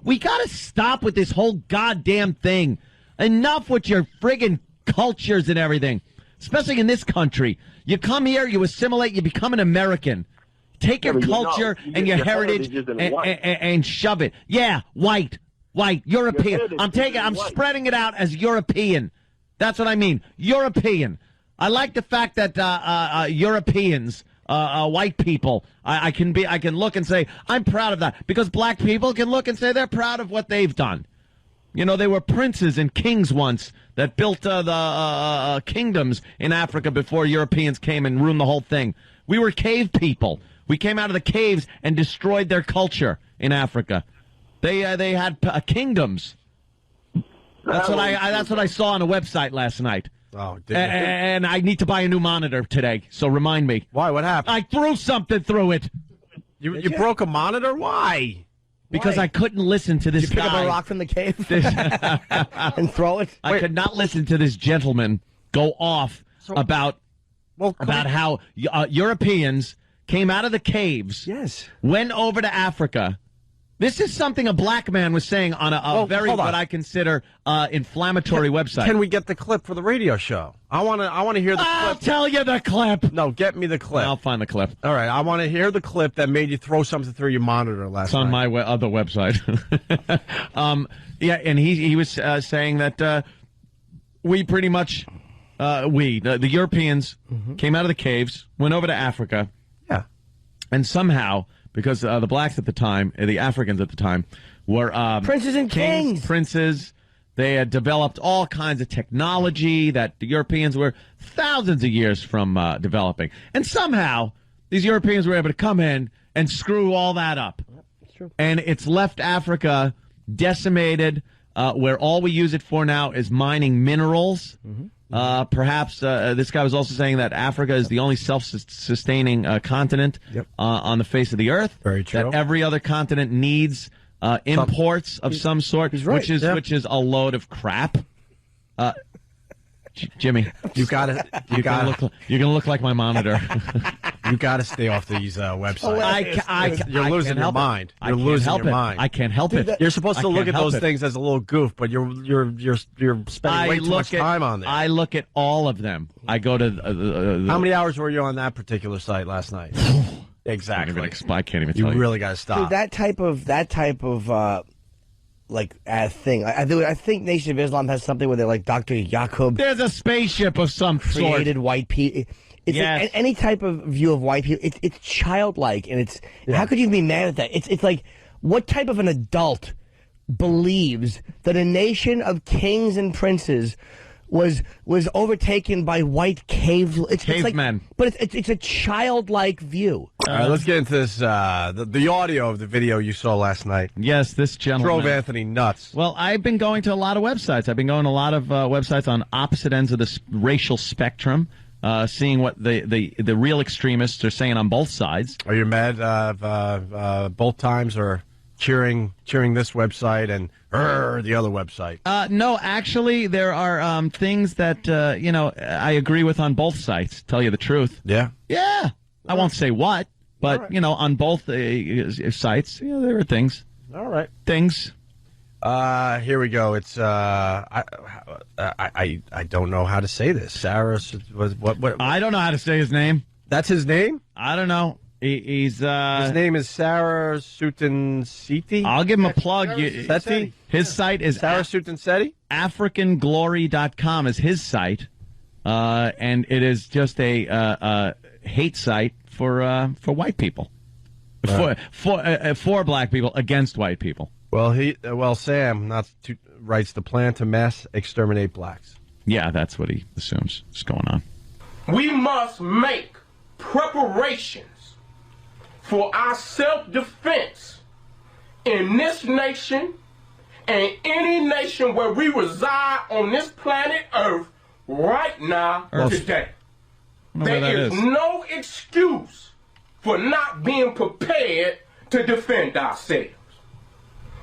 We got to stop with this whole goddamn thing. Enough with your friggin' cultures and everything, especially in this country. You come here, you assimilate, you become an American. Take your culture and your heritage and shove it. Yeah, white, European. I'm spreading it out as European. That's what I mean. European. I like the fact that Europeans, white people, I can look and say I'm proud of that, because black people can look and say they're proud of what they've done. You know, they were princes and kings once that built the kingdoms in Africa before Europeans came and ruined the whole thing. We were cave people. We came out of the caves and destroyed their culture in Africa. They had kingdoms. That's what I saw on a website last night. Oh, and I need to buy a new monitor today, so remind me. Why? What happened? I threw something through it. You broke a monitor? Why? Because I couldn't listen to this guy. You pick up a rock from the cave and throw it? I could not listen to this gentleman go off about how Europeans came out of the caves, went over to Africa. This is something a black man was saying on a very what I consider inflammatory website. Can we get the clip for the radio show? I want to hear the clip. I'll tell you the clip. No, get me the clip. I'll find the clip. All right, I want to hear the clip that made you throw something through your monitor last night. It's on my other website. Yeah, and he was saying that we pretty much, the Europeans came out of the caves, went over to Africa. Yeah. And somehow, because the blacks at the time, the Africans at the time, were princes and kings. Princes. They had developed all kinds of technology that the Europeans were thousands of years from developing. And somehow, these Europeans were able to come in and screw all that up. That's true. And it's left Africa decimated, where all we use it for now is mining minerals. Perhaps this guy was also saying that Africa is the only self-sustaining continent on the face of the earth. Very true. That every other continent needs imports of some sort, which is a load of crap. Jimmy, you're gonna look like my monitor. You got to stay off these websites. You're losing your mind. You're losing your mind. I can't help it. You're supposed to look at those things as a little goof, but you're spending way too much time on there. I look at all of them. I go to how many hours were you on that particular site last night? Exactly. I can't even tell you. You really got to stop. Dude, that type of thing. I think Nation of Islam has something where they're like Dr. Yaqub. There's a spaceship of some sort. Created white people. It's like any type of view of white people. It's childlike, and it's how could you be mad at that? It's like, what type of an adult believes that a nation of kings and princes was overtaken by white cavemen? Like, but it's a childlike view. All right, let's get into this. The audio of the video you saw last night. Yes, this gentleman drove Anthony nuts. Well, I've been going to a lot of websites. I've been going to a lot of websites on opposite ends of the racial spectrum, seeing what the real extremists are saying on both sides. Are you mad? Both times are cheering this website and the other website? No, actually, there are things that I agree with on both sites. Tell you the truth. Yeah. Yeah. I won't say what, but on both sites, there are things. All right. Things. Here we go. It's I don't know how to say this. Sarah was what? I don't know how to say his name. That's his name? I don't know. He's his name is Sarah Sutanseti. I'll give him a plug. His site is Sarah Sutanseti. AfricanGlory.com is his site, and it is just a hate site for white people, for black people against white people. Well, Sam writes the plan to mass exterminate blacks. Yeah, that's what he assumes is going on. We must make preparations for our self-defense in this nation and any nation where we reside on this planet Earth right now, today. There is no excuse for not being prepared to defend ourselves.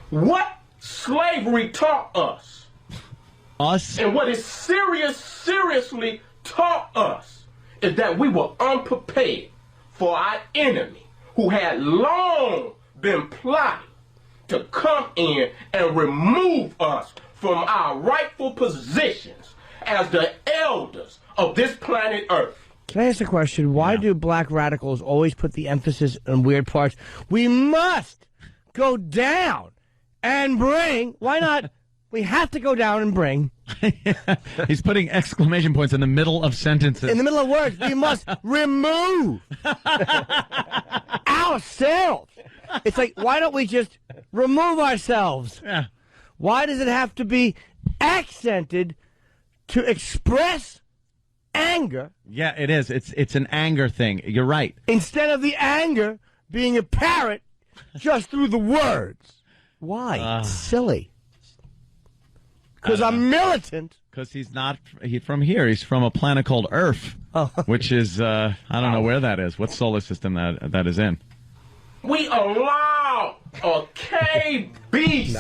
What slavery taught us, and what is seriously taught us, is that we were unprepared for our enemy, who had long been plotting to come in and remove us from our rightful positions as the elders of this planet Earth. Can I ask a question? Why do black radicals always put the emphasis on weird parts? We must go down and bring. Why not? We have to go down and bring. He's putting exclamation points in the middle of sentences. In the middle of words, we must remove ourselves. It's like, why don't we just remove ourselves? Yeah. Why does it have to be accented to express anger? Yeah, it is. It's an anger thing. You're right. Instead of the anger being apparent just through the words. Why? It's silly. Because I'm militant. Because he's from here. He's from a planet called Earf, which is, I don't know where that is. What solar system that is in? We allow a cave beast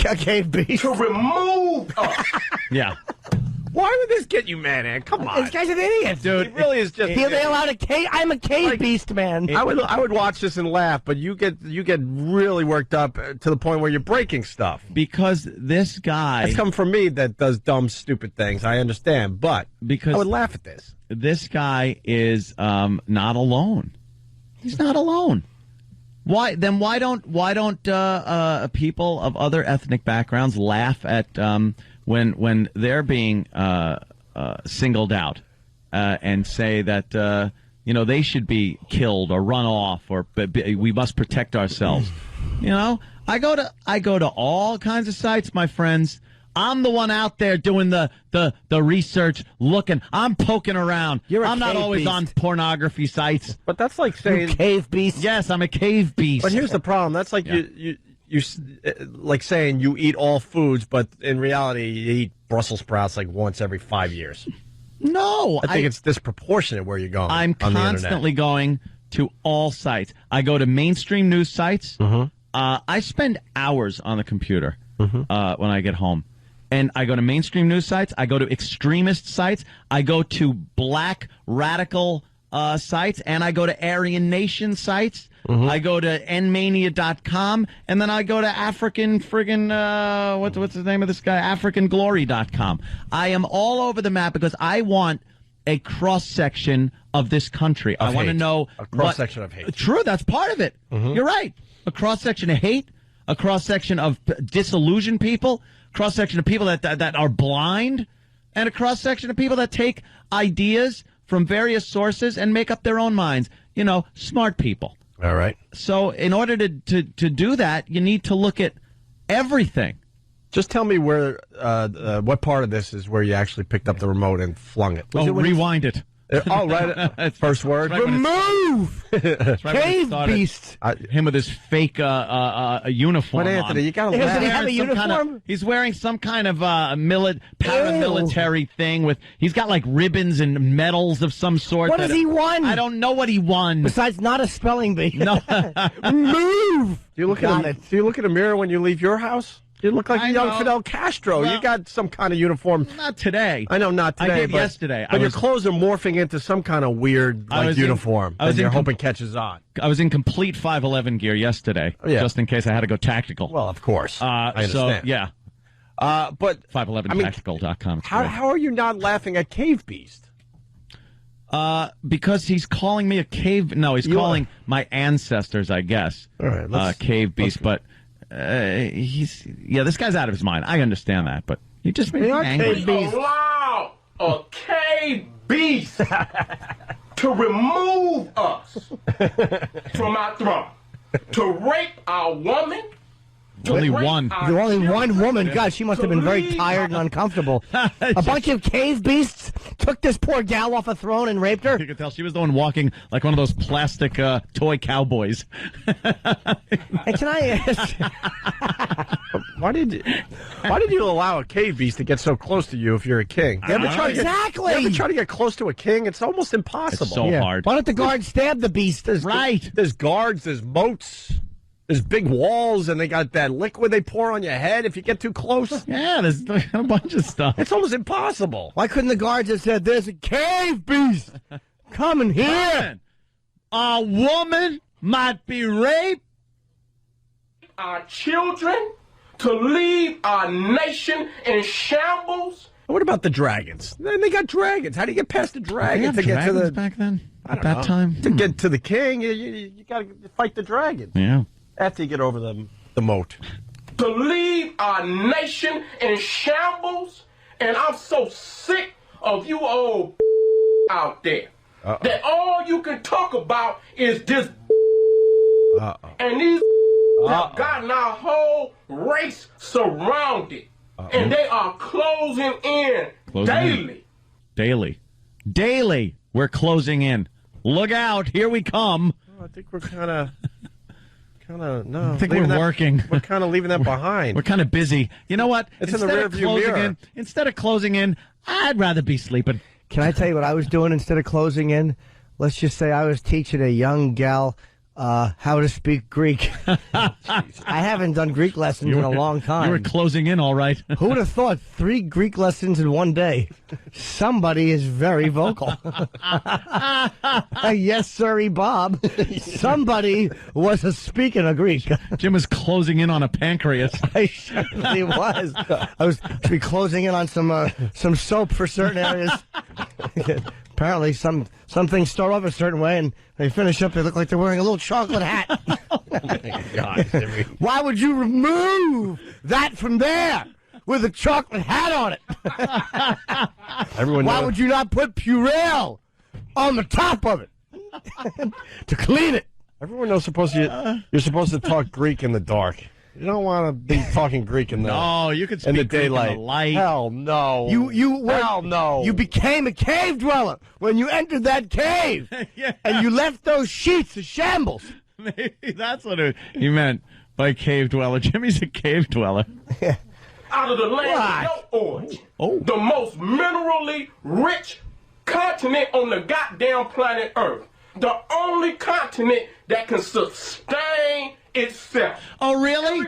A cave beast. to remove us. Yeah. Why would this get you mad, Ed? Come on. This guy's an idiot. Dude, It really is just. They allowed a cave. I'm a cave beast, man. I would watch this and laugh, but you get really worked up to the point where you're breaking stuff. Because this guy... That's come from me that does dumb, stupid things. I understand, but Because I would laugh at this. This guy is not alone. He's not alone. Why don't people of other ethnic backgrounds laugh at when they're being singled out and say that they should be killed or run off or we must protect ourselves? I go to all kinds of sites, my friends. I'm the one out there doing the research, looking. I'm poking around. I'm not always beast. on pornography sites. But that's like saying Cave beast. Yes, I'm a cave beast. But here's the problem. That's like you like saying you eat all foods, but in reality you eat Brussels sprouts like once every 5 years. No, I think it's disproportionate where you're going. I'm on constantly going to all sites. I go to mainstream news sites. I spend hours on the computer when I get home. And I go to mainstream news sites. I go to extremist sites. I go to black radical sites. And I go to Aryan Nation sites. I go to nmania.com. And then I go to African friggin', what's the name of this guy? AfricanGlory.com. I am all over the map because I want a cross-section of this country. I want to know a cross-section of hate. True, that's part of it. You're right. A cross-section of hate, a cross-section of disillusioned people, cross-section of people that are blind, and a cross-section of people that take ideas from various sources and make up their own minds. Smart people. All right. So in order to do that, you need to look at everything. Just tell me where, what part of this is where you actually picked up the remote and flung it. Rewind it. Oh, right. First word. Right. Remove cave beast. Him with his fake uniform. But Anthony, on. you gotta Does he laugh. have a uniform? He's wearing some kind of paramilitary thing with. He's got like ribbons and medals of some sort. What has he won? I don't know what he won. Besides, not a spelling bee. No. Move. Do you look at a mirror when you leave your house? You look like young Fidel Castro. Well, you got some kind of uniform. Not today. I know, not today. I did yesterday. But your clothes are morphing into some kind of weird uniform that you're hoping catches on. I was in complete 511 gear yesterday, just in case I had to go tactical. Well, of course. I understand. So, yeah. But 511tactical.com. How are you not laughing at Cave Beast? Because he's calling me a cave. No, he's calling my ancestors, I guess. All right, cave beast. But this guy's out of his mind. I understand that, but he just made me angry. We allow a cave beast to remove us from our throne, to rape our woman. Only one. There's only one woman. God, she must have been very tired and uncomfortable. A bunch of cave beasts took this poor gal off a throne and raped her. You could tell she was the one walking like one of those plastic toy cowboys. Hey, can I ask? Why did you allow a cave beast to get so close to you if you're a king? You ever try to get close to a king? It's almost impossible. It's so hard. Why don't the guards stab the beast? There's guards, there's moats. There's big walls, and they got that liquid they pour on your head if you get too close. Yeah, there's a bunch of stuff. It's almost impossible. Why couldn't the guards have said, "There's a cave beast coming here"? A woman might be raped our children, to leave our nation in shambles. What about the dragons? They got dragons. How do you get past the dragons to get to the back then? At know. that time, to get to the king, you got to fight the dragons. Yeah. After you get over the moat. To leave our nation in shambles, and I'm so sick of you old out there that all you can talk about is this and these have gotten our whole race surrounded, and they are closing in daily. We're closing in. Look out! Here we come. I think we're kind of no. I think we're working. We're kind of leaving that behind. We're kind of busy. You know what? It's in the rearview mirror. Instead of closing in, I'd rather be sleeping. Can I tell you what I was doing instead of closing in? Let's just say I was teaching a young gal how to speak Greek. I haven't done Greek lessons in a long time. You were closing in all right. Who would have thought 3 Greek lessons in one day? Somebody is very vocal. Yes, sirree, Bob. Somebody was speaking of Greek. Jim was closing in on a pancreas. I certainly was. I was closing in on some soap for certain areas. Apparently, some things start off a certain way, and they finish up, they look like they're wearing a little chocolate hat. Oh, my God. Why would you remove that from there with a chocolate hat on it? Why would you not put Purell on the top of it to clean it? Everyone knows you're supposed to talk Greek in the dark. You don't want to be talking Greek in the no. You could speak in the Greek daylight. In the light. Hell no. Hell no. You became a cave dweller when you entered that cave, yeah. And you left those sheets of shambles. Maybe that's what he meant by cave dweller. Jimmy's a cave dweller. Out of the land of your origin, the most minerally rich continent on the goddamn planet Earth, the only continent that can sustain itself. Oh, really?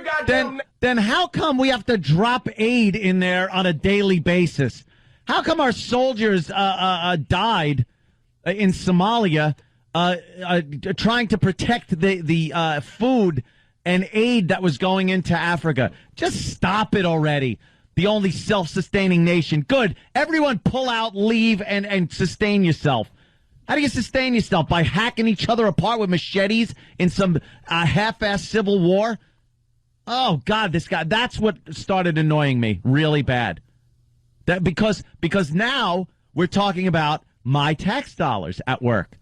Then how come we have to drop aid in there on a daily basis? How come our soldiers died in Somalia trying to protect the food and aid that was going into Africa? Just stop it already. The only self-sustaining nation. Good. Everyone pull out, leave, and sustain yourself. How do you sustain yourself? By hacking each other apart with machetes in some half-assed civil war? Oh, God, this guy. That's what started annoying me really bad. Because now we're talking about my tax dollars at work.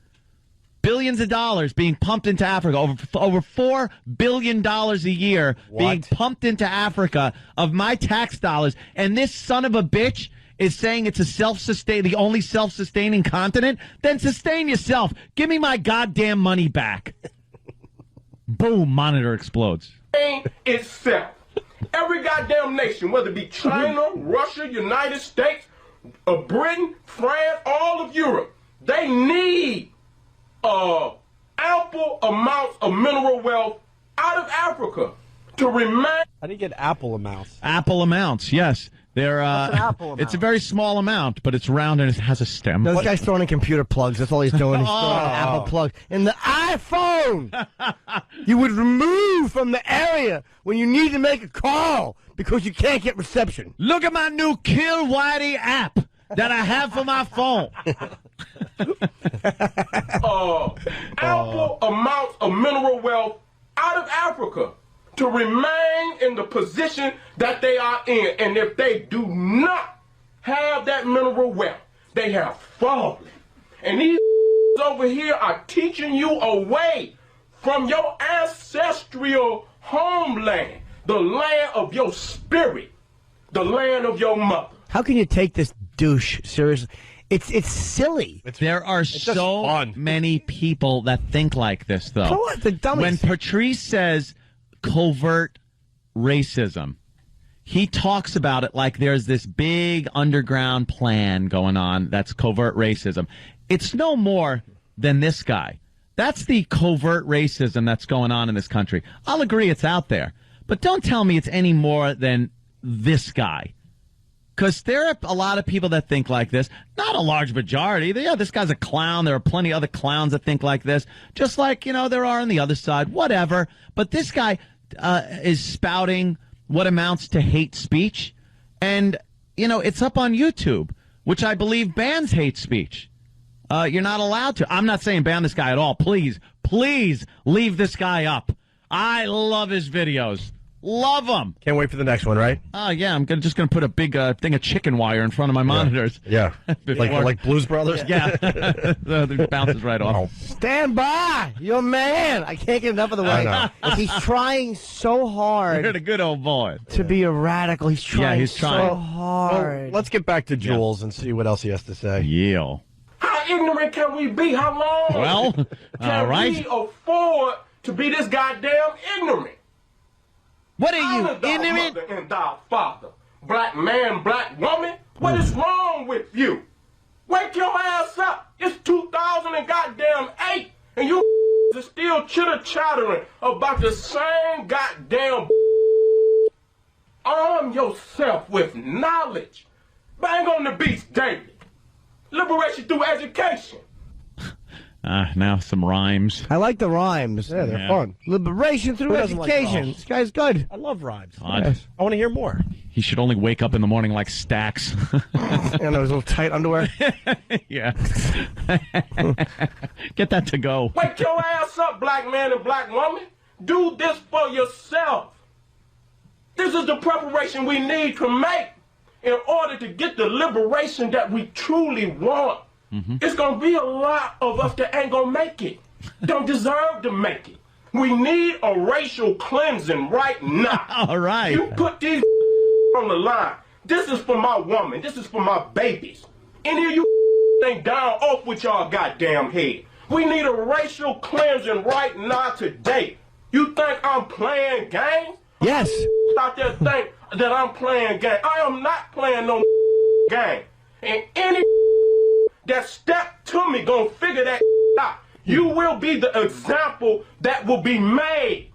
Billions of dollars being pumped into Africa. Over $4 billion a year being pumped into Africa of my tax dollars. And this son of a bitch is saying it's the only self-sustaining continent, then sustain yourself. Give me my goddamn money back. Boom, monitor explodes. Itself. Every goddamn nation, whether it be China, Russia, United States, Britain, France, all of Europe, they need ample amounts of mineral wealth out of Africa to remain. How do you get apple amounts? Apple amounts, yes. They're, What's an apple amount? It's a very small amount, but it's round and it has a stem. No, this guy's throwing in computer plugs. That's all he's doing. He's throwing in Apple plugs. In the iPhone, you would remove from the area when you need to make a call because you can't get reception. Look at my new Kill Whitey app that I have for my phone. Ample amounts of mineral wealth out of Africa to remain in the position that they are in. And if they do not have that mineral wealth, they have fallen. And these over here are teaching you away from your ancestral homeland, the land of your spirit, the land of your mother. How can you take this douche seriously? It's silly. There are so many people that think like this, though. Come on, the dumbest. When Patrice says covert racism, he talks about it like there's this big underground plan going on that's covert racism. It's no more than this guy. That's the covert racism that's going on in this country. I'll agree it's out there, but don't tell me it's any more than this guy. Because there are a lot of people that think like this. Not a large majority. Yeah, this guy's a clown. There are plenty of other clowns that think like this. Just like, there are on the other side. Whatever. But this guy, is spouting what amounts to hate speech. And, it's up on YouTube, which I believe bans hate speech. You're not allowed to. I'm not saying ban this guy at all. Please leave this guy up. I love his videos. Love them. Can't wait for the next one, right? Oh, yeah. I'm just going to put a big thing of chicken wire in front of my monitors. Yeah. like Blues Brothers? Yeah. It bounces right off. Stand by. You're a man. I can't get enough of the way. He's trying so hard. You're the good old boy. To be a radical. He's trying so hard. Well, let's get back to Jules and see what else he has to say. Yeah. How ignorant can we be? How long? Well, all right. Can we afford to be this goddamn ignorant? What are you, ignorant? Mother and thou father, black man, black woman. What is wrong with you? Wake your ass up. It's 2008, and you are still chitter-chattering about the same goddamn. Arm yourself with knowledge. Bang on the beats daily. Liberation through education. Now some rhymes. I like the rhymes. Yeah, they're fun. Liberation through education. Like this guy's good. I love rhymes. Yes. I want to hear more. He should only wake up in the morning like Stacks. And those little tight underwear. Yeah. Get that to go. Wake your ass up, black man and black woman. Do this for yourself. This is the preparation we need to make in order to get the liberation that we truly want. It's going to be a lot of us that ain't going to make it. Don't deserve to make it. We need a racial cleansing right now. All right. You put these on the line. This is for my woman. This is for my babies. Any of you ain't down off with y'all goddamn head. We need a racial cleansing right now today. You think I'm playing games? Yes. Out there think that I'm playing game. I am not playing no game. And any that step to me gonna figure that out. You will be the example that will be made.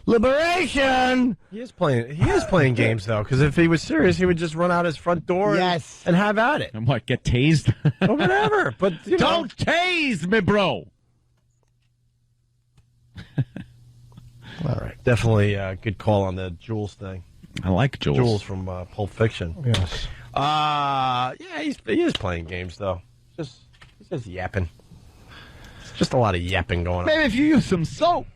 Liberation. He is playing games though, because if he was serious, he would just run out his front door and have at it. And what, get tased? Or whatever. But don't tase me, bro. All right. Definitely a good call on the Jules thing. I like Jules. Jules from Pulp Fiction. Yes. Yeah, he is playing games though. He's just yapping. It's just a lot of yapping going on. Maybe if you use some soap.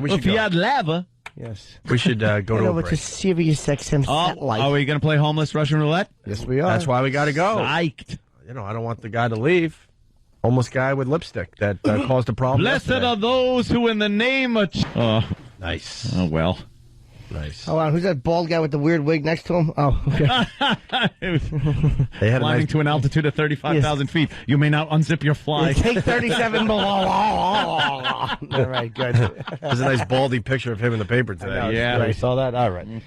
We should if you had lava. Yes. We should go to a break. To Sirius XM satellite. Are we going to play homeless Russian roulette? Yes, we are. That's why we got to go. Psyched. I don't want the guy to leave. Homeless guy with lipstick that caused a problem. Blessed yesterday. are those who in the name of... Nice. Oh, well. Nice. Hold on, who's that bald guy with the weird wig next to him? Oh, okay. They had Climbing to an altitude of 35,000 feet. You may now unzip your fly. Take 37 below. All right, good. There's a nice baldy picture of him in the paper today. Yeah. You saw that? All right.